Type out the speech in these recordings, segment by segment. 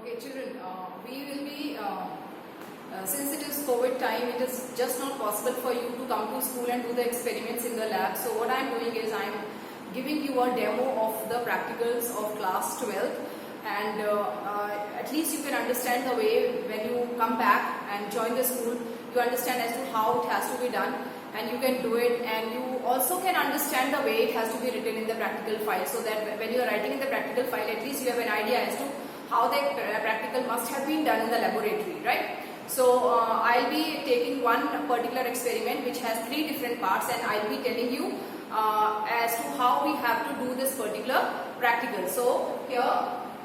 Okay, children, we will be, since it is COVID time, it is just not possible for you to come to school and do the experiments in the lab. So what I am doing is I am giving you a demo of the practicals of class 12, and at least you can understand the way when you come back and join the school, you understand as to how it has to be done, and you can do it, and you also can understand the way it has to be written in the practical file, so that when you are writing in the practical file, at least you have an idea as to how the practical must have been done in the laboratory, right? So I'll be taking one particular experiment which has 3 different parts, and I'll be telling you as to how we have to do this particular practical. So here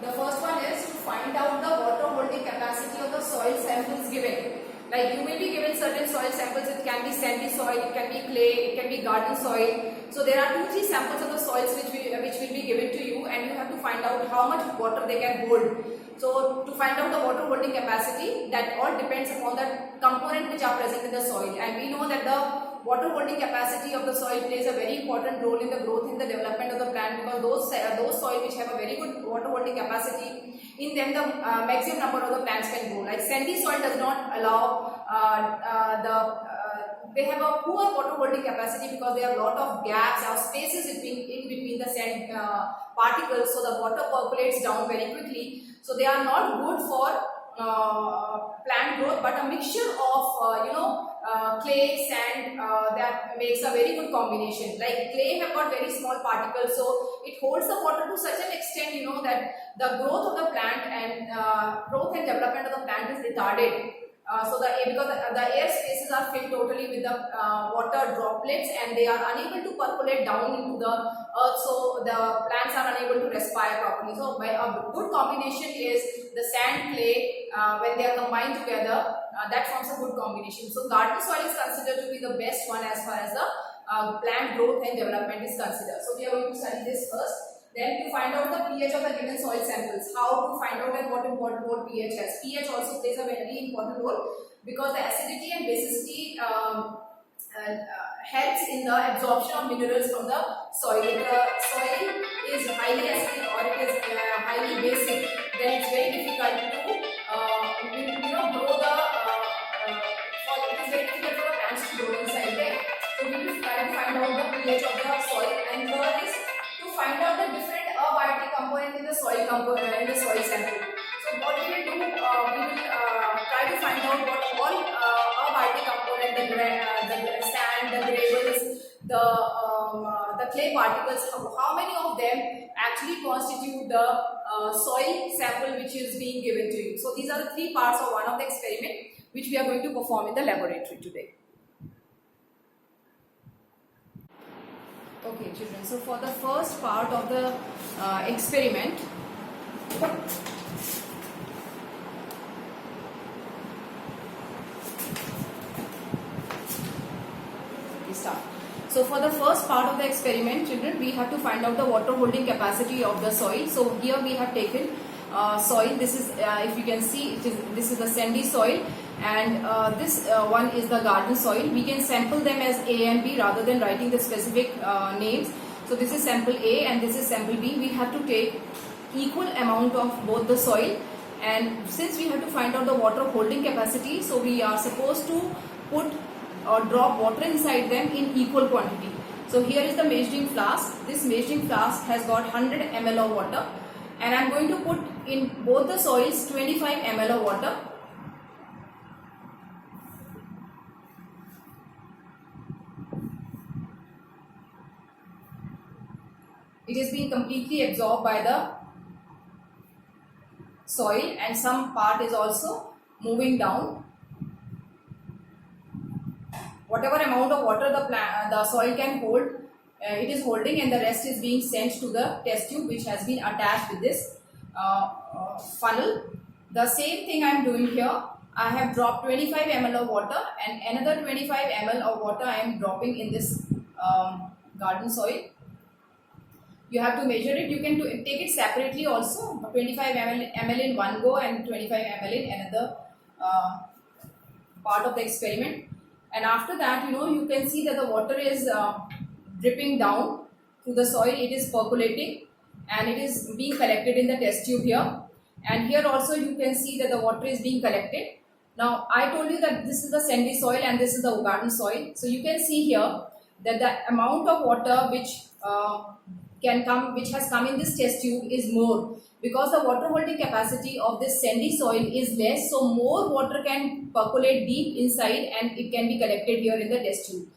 the first one is to find out the water holding capacity of the soil samples given. Like, you will be given certain soil samples. It can be sandy soil, it can be clay, it can be garden soil. So there are 2-3 samples of the soils which will be given to you, and you have to find out how much water they can hold. So to find out the water holding capacity, that all depends upon the component which are present in the soil, and we know that the water holding capacity of the soil plays a very important role in the growth, in the development of the plant, because those soil which have a very good water holding capacity, in them the maximum number of the plants can grow. Like sandy soil does not allow they have a poor water holding capacity because there are a lot of gaps or spaces in between the sand particles, so the water percolates down very quickly. So they are not good for plant growth, but a mixture of clay, sand, that makes a very good combination. Like clay have got very small particles, so it holds the water to such an extent, that the growth of the plant and growth and development of the plant is retarded. Because the air spaces are filled totally with the water droplets, and they are unable to percolate down into the earth, so the plants are unable to respire properly. So by a good combination is the sand, clay, when they are combined together, that forms a good combination. So garden soil is considered to be the best one as far as the plant growth and development is considered. So we are going to study this first. Then to find out the pH of the given soil samples, how to find out and what important role pH has. pH also plays a very important role because the acidity and basicity helps in the absorption of minerals from the soil. If the soil is highly acidic or it is highly basic, then it's very difficult to grow the soil. It is very difficult for the plants to grow inside there. So we will try to find out the pH of the soil, and third is find out the different abiotic component in the soil sample. So what we will do, we will try to find out what all abiotic component, the sand, the gravels, the clay particles, how many of them actually constitute the soil sample which is being given to you. So these are the 3 parts of one of the experiment which we are going to perform in the laboratory today. Okay, children, so for the first part of the experiment, we start. So for the first part of the experiment, children, we have to find out the water holding capacity of the soil. So here we have taken soil. This is, if you can see, this is the sandy soil, and this one is the garden soil. We can sample them as A and B rather than writing the specific names. So this is sample A and this is sample B. We have to take equal amount of both the soil, and since we have to find out the water holding capacity, so we are supposed to put or drop water inside them in equal quantity. So here is the measuring flask. This measuring flask has got 100 ml of water, and I am going to put in both the soils 25 ml of water. It is being completely absorbed by the soil, and some part is also moving down. Whatever amount of water the soil can hold, it is holding, and the rest is being sent to the test tube which has been attached with this funnel. The same thing I am doing here. I have dropped 25 ml of water, and another 25 ml of water I am dropping in this garden soil. You have to measure it. You can take it separately also, 25 ml in one go and 25 ml in another part of the experiment. And after that, you can see that the water is dripping down through the soil. It is percolating, and it is being collected in the test tube here. and here also you can see that the water is being collected. Now I told you that this is the sandy soil and this is the garden soil. So you can see here that the amount of water which has come in this test tube is more, because the water holding capacity of this sandy soil is less, so more water can percolate deep inside and it can be collected here in the test tube.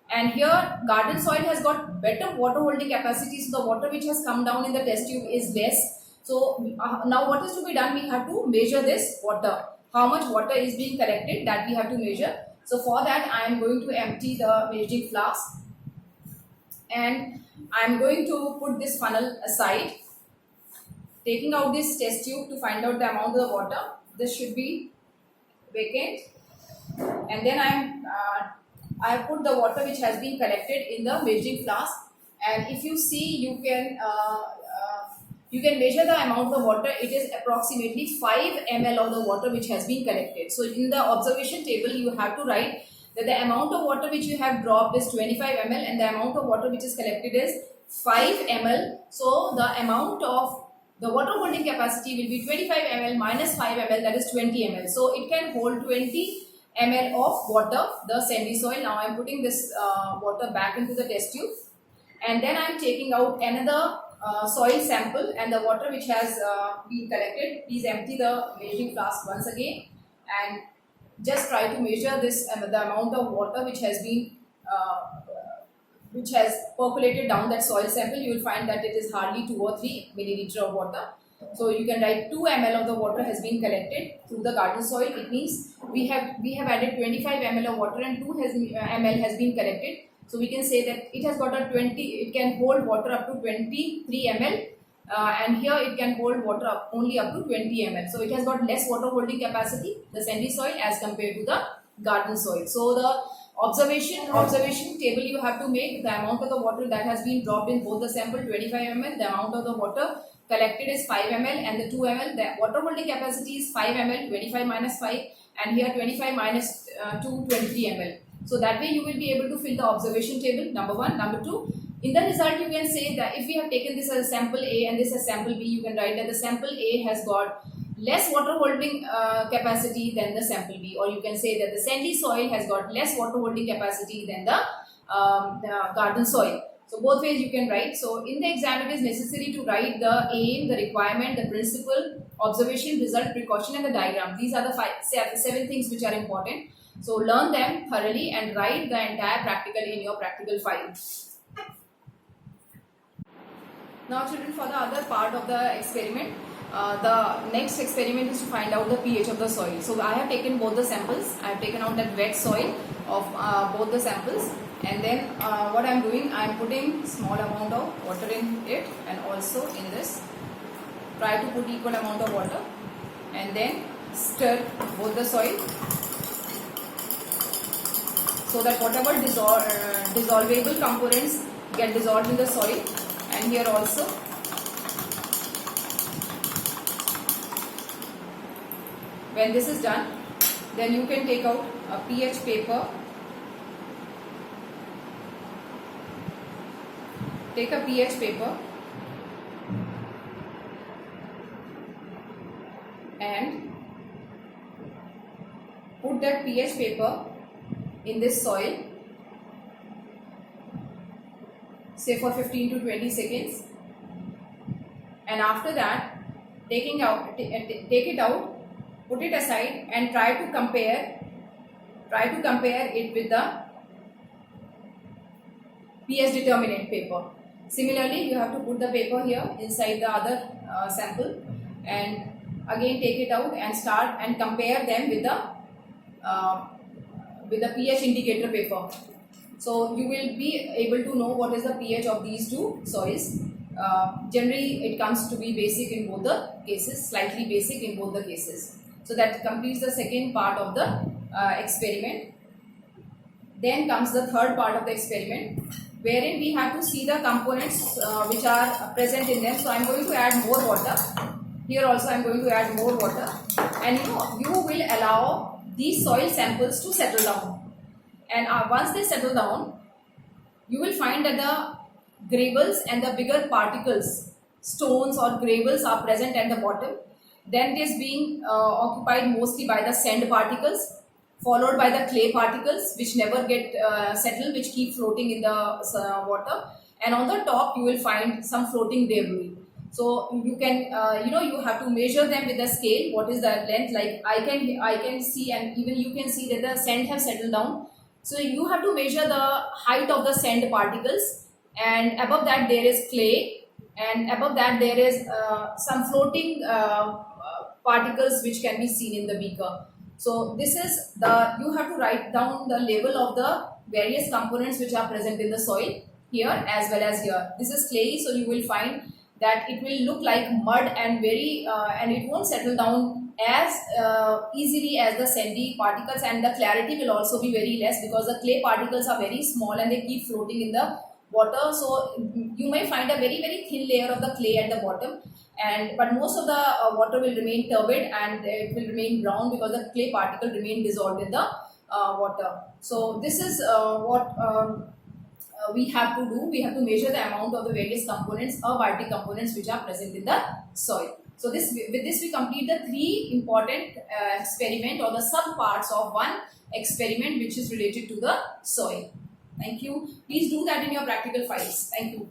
And here garden soil has got better water holding capacity, so the water which has come down in the test tube is less. So now what is to be done? We have to measure this water. How much water is being collected, that we have to measure. So for that I am going to empty the measuring flask and I am going to put this funnel aside, taking out this test tube to find out the amount of the water. This should be vacant, and then I have put the water which has been collected in the measuring flask, and if you see, you can measure the amount of water. It is approximately 5 ml of the water which has been collected. So in the observation table you have to write that the amount of water which you have dropped is 25 ml and the amount of water which is collected is 5 ml. So the amount of the water holding capacity will be 25 ml minus 5 ml, that is 20 ml. So it can hold 20 ml of water, the sandy soil. Now I am putting this water back into the test tube, and then I am taking out another soil sample and the water which has been collected. Please empty the measuring flask once again and just try to measure this the amount of water which has been which has percolated down that soil sample. You will find that it is hardly 2 or 3 milliliter of water. So you can write 2 ml of the water has been collected through the garden soil. It means we have added 25 ml of water and 2 ml has been collected. So we can say that it has got a 20. It can hold water up to 23 ml, and here it can hold water only up to 20 ml. So it has got less water holding capacity, the sandy soil, as compared to the garden soil. So the observation table you have to make the amount of the water that has been dropped in both the sample, 25 ml. The amount of the water collected is 5 ml, and the 2 ml, the water holding capacity is 5 ml, 25 minus 5, and here 25 minus 2, 23 ml. So that way you will be able to fill the observation table, number 1. Number 2, in the result you can say that if we have taken this as sample A and this as sample B, you can write that the sample A has got less water holding capacity than the sample B, or you can say that the sandy soil has got less water holding capacity than the garden soil. So both ways you can write. So in the exam it is necessary to write the aim, the requirement, the principle, observation, result, precaution and the diagram. These are the 7 things which are important. So learn them thoroughly and write the entire practical in your practical file. Now children, for the other part of the experiment, the next experiment is to find out the pH of the soil. So I have taken both the samples. I have taken out that wet soil of both the samples, and then what I am doing, I am putting small amount of water in it and also in this. Try to put equal amount of water and then stir both the soil, so that whatever dissolvable components get dissolved in the soil. And here also when this is done, then you can take out a pH paper. Take a pH paper and put that pH paper in this soil, say for 15 to 20 seconds, and after that take it out, put it aside and try to compare it with the pH determinant paper. Similarly, you have to put the paper here inside the other sample and again take it out and start and compare them with the pH indicator paper. So you will be able to know what is the pH of these two soils. Generally it comes to be basic in both the cases, slightly basic in both the cases. So that completes the second part of the experiment. Then comes the third part of the experiment, wherein we have to see the components which are present in them. So I am going to add more water. Here also I am going to add more water, and you will allow these soil samples to settle down. And once they settle down, you will find that the gravels and the bigger particles, stones or gravels, are present at the bottom. Then it is being occupied mostly by the sand particles, followed by the clay particles which never get settled, which keep floating in the water. And on the top you will find some floating debris. So you can you have to measure them with a scale. What is the length? Like I can see, and even you can see that the sand have settled down. So you have to measure the height of the sand particles, and above that there is clay, and above that there is some floating particles which can be seen in the beaker. So this is the, you have to write down the level of the various components which are present in the soil here as well as here. This is clay, so you will find that it will look like mud and very and it won't settle down as easily as the sandy particles, and the clarity will also be very less because the clay particles are very small and they keep floating in the water. So you may find a very thin layer of the clay at the bottom, and but most of the water will remain turbid and it will remain brown because the clay particle remain dissolved in the water. So this is what we have to do. We have to measure the amount of the various components or bitic components which are present in the soil. So this, with this we complete the three important experiment or the sub parts of one experiment which is related to the soil. Thank you. Please do that in your practical files. Thank you.